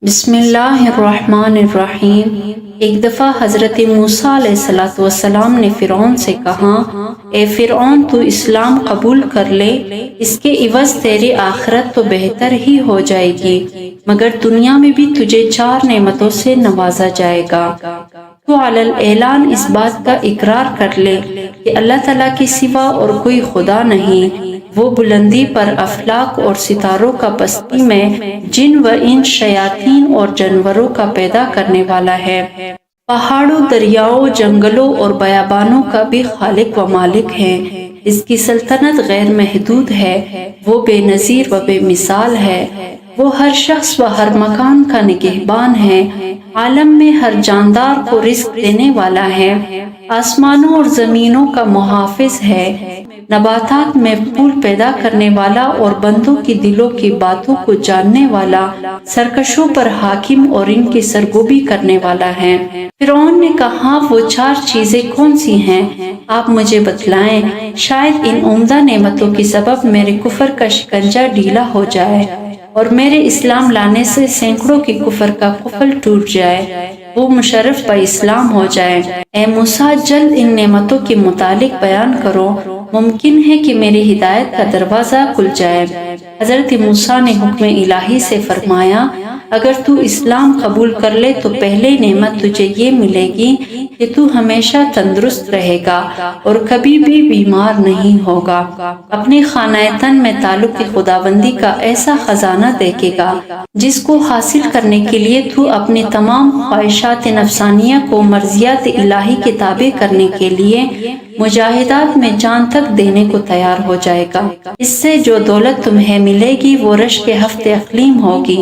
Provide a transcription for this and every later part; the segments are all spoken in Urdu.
بسم اللہ الرحمن الرحیم۔ ایک دفعہ حضرت موسیٰ علیہ السلام نے فرعون سے کہا، اے فرعون، تو اسلام قبول کر لے، اس کے عوض تیری آخرت تو بہتر ہی ہو جائے گی، مگر دنیا میں بھی تجھے 4 نعمتوں سے نوازا جائے گا۔ تو علی الاعلان اس بات کا اقرار کر لے کہ اللہ تعالیٰ کے سوا اور کوئی خدا نہیں، وہ بلندی پر افلاک اور ستاروں کا پستی میں جن و انس، شیاطین اور جانوروں کا پیدا کرنے والا ہے، پہاڑوں، دریاؤں، جنگلوں اور بیابانوں کا بھی خالق و مالک ہے۔ اس کی سلطنت غیر محدود ہے، وہ بے نظیر و بے مثال ہے، وہ ہر شخص و ہر مکان کا نگہبان ہے، عالم میں ہر جاندار کو رزق دینے والا ہے، آسمانوں اور زمینوں کا محافظ ہے، نباتات میں پھول پیدا کرنے والا اور بندوں کی دلوں کی باتوں کو جاننے والا، سرکشوں پر حاکم اور ان کی سرگوبی کرنے والا ہے۔ فرعون نے کہا، وہ 4 چیزیں کون سی ہیں؟ آپ مجھے بتلائیں، شاید ان عمدہ نعمتوں کی سبب میرے کفر کا شکنجہ ڈھیلا ہو جائے اور میرے اسلام لانے سے سینکڑوں کی کفر کا قفل ٹوٹ جائے، وہ مشرف با اسلام ہو جائے۔ اے موسیٰ، جلد ان نعمتوں کے متعلق بیان کرو، ممکن ہے کہ میری ہدایت کا دروازہ کھل جائے۔ حضرت موسیٰ نے حکم الہی سے فرمایا، اگر تو اسلام قبول کر لے تو پہلی نعمت تجھے یہ ملے گی کہ تو ہمیشہ تندرست رہے گا اور کبھی بھی بیمار نہیں ہوگا، اپنے خانہ تن میں تعلق خداوندی کا ایسا خزانہ دیکھے گا جس کو حاصل کرنے کے لیے تو اپنی تمام خواہشات نفسانیہ کو مرضیات الہی کے تابع کرنے کے لیے مجاہدات میں جان تک دینے کو تیار ہو جائے گا۔ اس سے جو دولت تمہیں ملے گی وہ رشک ہفت اقلیم ہوگی۔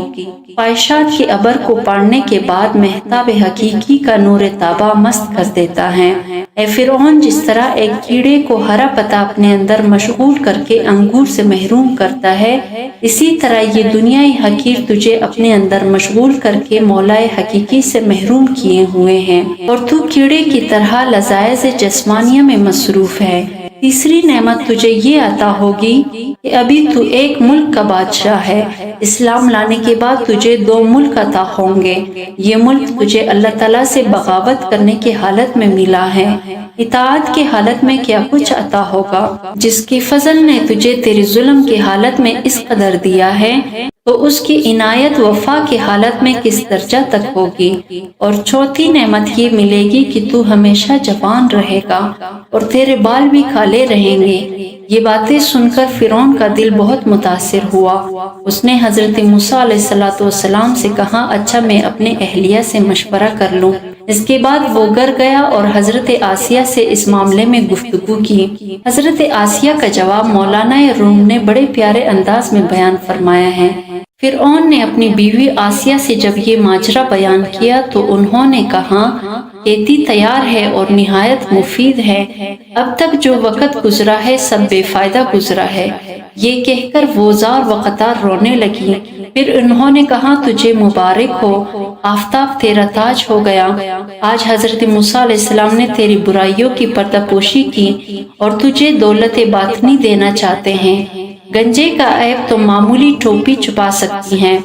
خواہشات کے ابر کو پاڑنے کے بعد مہتاب حقیقی کا نور تابہ مست کر دیتا ہے۔ اے فرعون، جس طرح ایک کیڑے کو ہرا پتا اپنے اندر مشغول کر کے انگور سے محروم کرتا ہے، اسی طرح یہ دنیای حقیر تجھے اپنے اندر مشغول کر کے مولائے حقیقی سے محروم کیے ہوئے ہیں اور تو کیڑے کی طرح لذائذ جسمانیہ میں مصروف ہے۔ تیسری نعمت تجھے یہ عطا ہوگی کہ ابھی تو ایک ملک کا بادشاہ ہے، اسلام لانے کے بعد تجھے 2 ملک عطا ہوں گے۔ یہ ملک تجھے اللہ تعالیٰ سے بغاوت کرنے کی حالت میں ملا ہے، اطاعت کی حالت میں کیا کچھ عطا ہوگا۔ جس کی فضل نے تجھے تیری ظلم کی حالت میں اس قدر دیا ہے تو اس کی عنایت وفا کی حالت میں کس درجہ تک ہوگی۔ اور چوتھی نعمت یہ ملے گی کہ تو ہمیشہ جوان رہے گا اور تیرے بال بھی کالے رہیں گے۔ یہ باتیں سن کر فرعون کا دل بہت متاثر ہوا۔ اس نے حضرت موسیٰ علیہ السلام سے کہا، اچھا میں اپنے اہلیہ سے مشورہ کر لوں۔ اس کے بعد وہ گھر گیا اور حضرت آسیہ سے اس معاملے میں گفتگو کی۔ حضرت آسیہ کا جواب مولانا روم نے بڑے پیارے انداز میں بیان فرمایا ہے۔ فرعون نے اپنی بیوی آسیہ سے جب یہ ماجرا بیان کیا تو انہوں نے کہا، کھیتی تیار ہے اور نہایت مفید ہے، اب تک جو وقت گزرا ہے سب بے فائدہ گزرا ہے۔ یہ کہہ کر وہ زار و قطار رونے لگی۔ پھر انہوں نے کہا، تجھے مبارک ہو، آفتاب تیرا تاج ہو گیا، آج حضرت موسیٰ علیہ السلام نے تیری برائیوں کی پردہ پوشی کی اور تجھے دولت باطنی دینا چاہتے ہیں۔ گنجے کا عیب تو معمولی ٹوپی چھپا سکتی ہیں،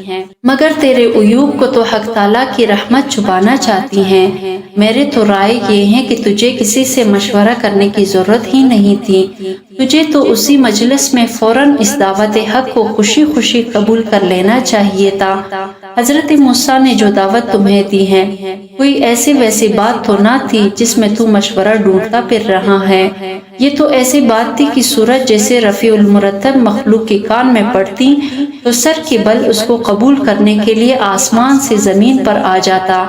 مگر تیرے عیوب کو تو حق تعالیٰ کی رحمت چھپانا چاہتی ہیں۔ میرے تو رائے یہ ہے کہ تجھے کسی سے مشورہ کرنے کی ضرورت ہی نہیں تھی، تجھے تو اسی مجلس میں فوراً اس دعوت حق کو خوشی خوشی قبول کر لینا چاہیے تھا۔ حضرت موسیٰ نے جو دعوت تمہیں دی ہے کوئی ایسی ویسی بات تو نہ تھی جس میں تو مشورہ ڈھونڈتا پھر رہا ہے، یہ تو ایسی بات تھی کہ سورج جیسے رفیع المرتب مخلوق کے کان میں پڑتی تو سر کے بل اس کو قبول کرنے کے لیے آسمان سے زمین پر آ جاتا۔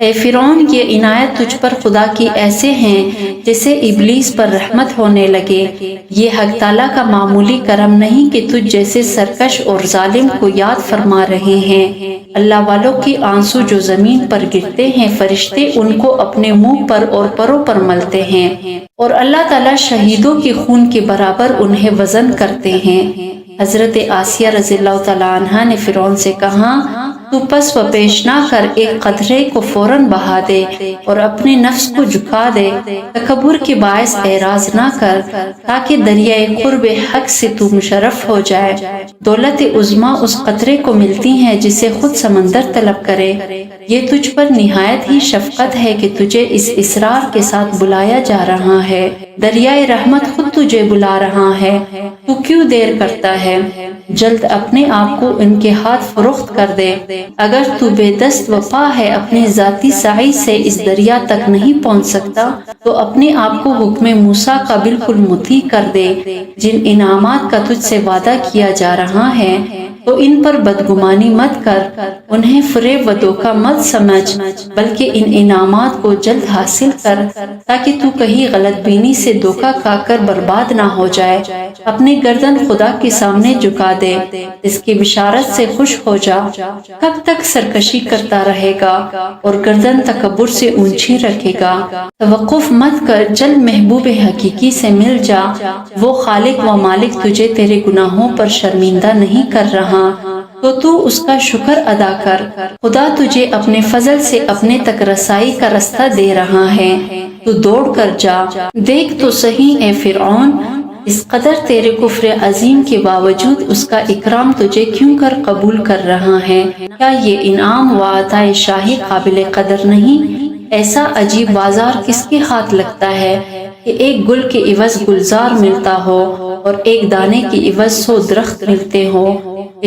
اے فرعون، یہ عنایت تجھ پر خدا کی ایسے ہیں جیسے ابلیس پر رحمت ہونے لگے۔ یہ حق تعالیٰ کا معمولی کرم نہیں کہ تجھ جیسے سرکش اور ظالم کو یاد فرما رہے ہیں۔ اللہ والوں کی آنسو جو زمین پر گرتے ہیں، فرشتے ان کو اپنے منہ پر اور پروں پر ملتے ہیں اور اللہ تعالیٰ شہیدوں کے خون کے برابر انہیں وزن کرتے ہیں۔ حضرت آسیہ رضی اللہ تعالیٰ عنہ نے فرعون سے کہا، تو پس و پیش نہ کر ایک قطرے کو فوراً بہا دے اور اپنے نفس کو جھکا دے، تکبر کے باعث اعراض نہ کر تاکہ دریائے قرب حق سے تو مشرف ہو جائے۔ دولت عظمیٰ اس قطرے کو ملتی ہے جسے خود سمندر طلب کرے۔ یہ تجھ پر نہایت ہی شفقت ہے کہ تجھے اس اصرار کے ساتھ بلایا جا رہا ہے، دریائے رحمت خود تجھے بلا رہا ہے، تو کیوں دیر کرتا ہے؟ جلد اپنے آپ کو ان کے ہاتھ فروخت کر دے۔ اگر تو بے دست و پا ہے، اپنے ذاتی سعی سے اس دریا تک نہیں پہنچ سکتا، تو اپنے آپ کو حکم موسیٰ کا بالکل مطیع کر دے۔ جن انعامات کا تجھ سے وعدہ کیا جا رہا ہے تو ان پر بدگمانی مت کر، انہیں فریب و دھوکہ مت سمجھ، بلکہ ان انعامات کو جلد حاصل کر تاکہ تو کہیں غلط بینی سے دھوکہ کھا کر برباد نہ ہو جائے۔ اپنی گردن خدا کے سامنے جھکا دے، اس کی بشارت سے خوش ہو جا۔ کب تک سرکشی کرتا رہے گا اور گردن تکبر سے اونچی رکھے گا؟ توقف مت کر، جلد محبوب حقیقی سے مل جا۔ وہ خالق و مالک تجھے تیرے گناہوں پر شرمندہ نہیں کر رہا، تو اس کا شکر ادا کر۔ خدا تجھے اپنے فضل سے اپنے تک رسائی کا رستہ دے رہا ہے، تو دوڑ کر جا۔ دیکھ تو صحیح اے فرعون، اس قدر تیرے کفر عظیم کے باوجود اس کا اکرام تجھے کیوں کر قبول کر رہا ہے؟ کیا یہ انعام و عطائے شاہی قابل قدر نہیں؟ ایسا عجیب بازار کس کے ہاتھ لگتا ہے کہ ایک گل کے عوض گلزار ملتا ہو اور ایک دانے کے عوض 100 درخت ملتے ہو۔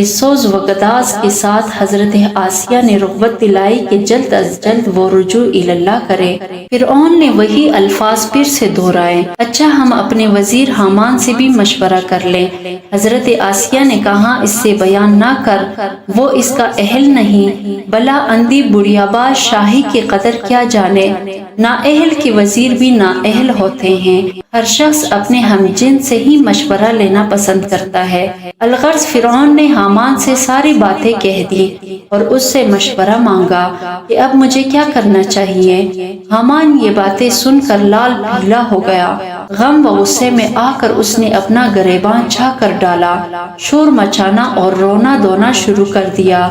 اس سوز و گداز کے ساتھ حضرت آسیہ نے رغبت دلائی کہ جلد از جلد وہ رجوع اللہ کرے۔ فرعون نے وہی الفاظ پھر سے دہرائے، اچھا ہم اپنے وزیر حامان سے بھی مشورہ کر لیں۔ حضرت آسیہ نے کہا، اس سے بیان نہ کر، وہ اس کا اہل نہیں، بلا اندھی بڑھیا باز شاہی کے قدر کیا جانے۔ نااہل کے وزیر بھی نااہل ہوتے ہیں، ہر شخص اپنے ہم جن سے ہی مشورہ لینا پسند کرتا ہے۔ الغرض فرعون نے حامان سے ساری باتیں کہہ دی اور اس سے مشورہ مانگا کہ اب مجھے کیا کرنا چاہیے۔ حامان یہ باتیں سن کر لال پیلا ہو گیا، غم و غصے میں آ کر اس نے اپنا گریباں چھا کر ڈالا، شور مچانا اور رونا دھونا شروع کر دیا،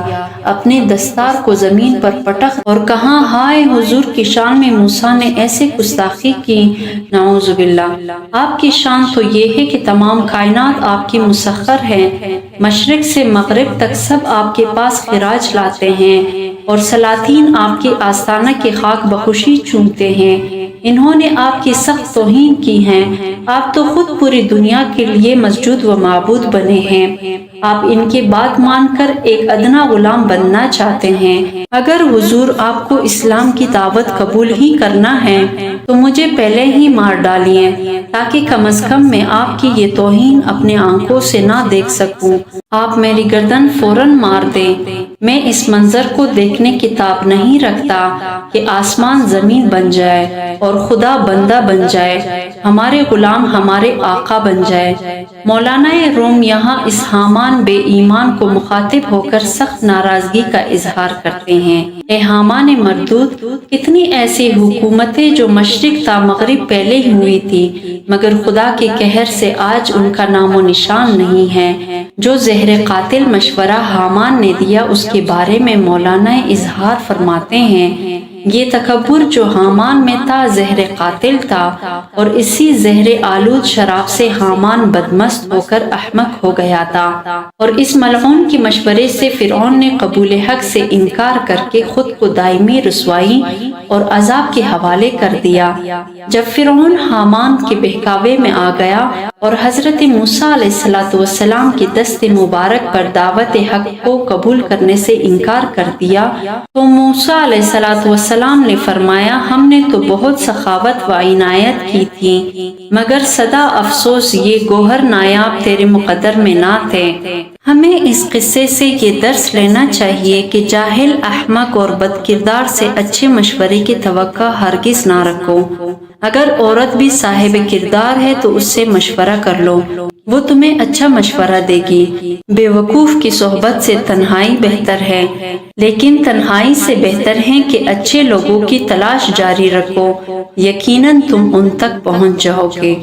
اپنے دستار کو زمین پر پٹک اور کہا، ہائے حضور کی شان میں موسیٰ نے ایسے گستاخی کی، نعوذ باللہ۔ آپ کی شان تو یہ ہے کہ تمام کائنات آپ کی مسخر ہے، مشرق سے مغرب تک سب آپ کے پاس خراج لاتے ہیں اور سلاطین آپ کے آستانہ کی خاک بخوشی چومتے ہیں۔ انہوں نے آپ کی سخت توہین کی ہے، آپ تو خود پوری دنیا کے لیے مسجود و معبود بنے ہیں، آپ ان کی بات مان کر ایک ادنا غلام بننا چاہتے ہیں۔ اگر حضور آپ کو اسلام کی دعوت قبول ہی کرنا ہے تو مجھے پہلے ہی مار ڈالیے تاکہ کم از کم میں آپ کی یہ توہین اپنے آنکھوں سے نہ دیکھ سکوں۔ آپ میری گردن فوراً مار دیں، میں اس منظر کو دیکھنے کی تاب نہیں رکھتا کہ آسمان زمین بن جائے اور خدا بندہ بن جائے، ہمارے غلام ہمارے آقا بن جائے۔ مولانا روم یہاں اس حامان بے ایمان کو مخاطب ہو کر سخت ناراضگی کا اظہار کرتے ہیں۔ اے حامان مردود، کتنی ایسی حکومتیں جو مشرق تا مغرب پہلے ہی ہوئی تھی، مگر خدا کے قہر سے آج ان کا نام و نشان نہیں ہے۔ جو زہر قاتل مشورہ حامان نے دیا اس کے بارے میں مولانا اظہار فرماتے ہیں، یہ تکبر جو حامان میں تھا زہر قاتل تھا، اور اسی زہر آلود شراب سے حامان بدمست ہو کر احمق ہو گیا تھا، اور اس ملعون کے مشورے سے فرعون نے قبول حق سے انکار کر کے خود کو دائمی رسوائی اور عذاب کے حوالے کر دیا۔ جب فرعون حامان کے بہکاوے میں آ گیا اور حضرت موسیٰ علیہ السلام کی دست مبارک پر دعوت حق کو قبول کرنے سے انکار کر دیا تو موسیٰ علیہ السلام نے فرمایا، ہم نے تو بہت سخاوت و عنایت کی تھی، مگر صدا افسوس یہ گوہر نایاب تیرے مقدر میں نہ تھے۔ ہمیں اس قصے سے یہ درس لینا چاہیے کہ جاہل، احمق اور بد کردار سے اچھے مشورے کی توقع ہرگز نہ رکھو۔ اگر عورت بھی صاحب کردار ہے تو اس سے مشورہ کر لو، وہ تمہیں اچھا مشورہ دے گی۔ بے وقوف کی صحبت سے تنہائی بہتر ہے، لیکن تنہائی سے بہتر ہے کہ اچھے لوگوں کی تلاش جاری رکھو، یقیناً تم ان تک پہنچ جاؤ گے۔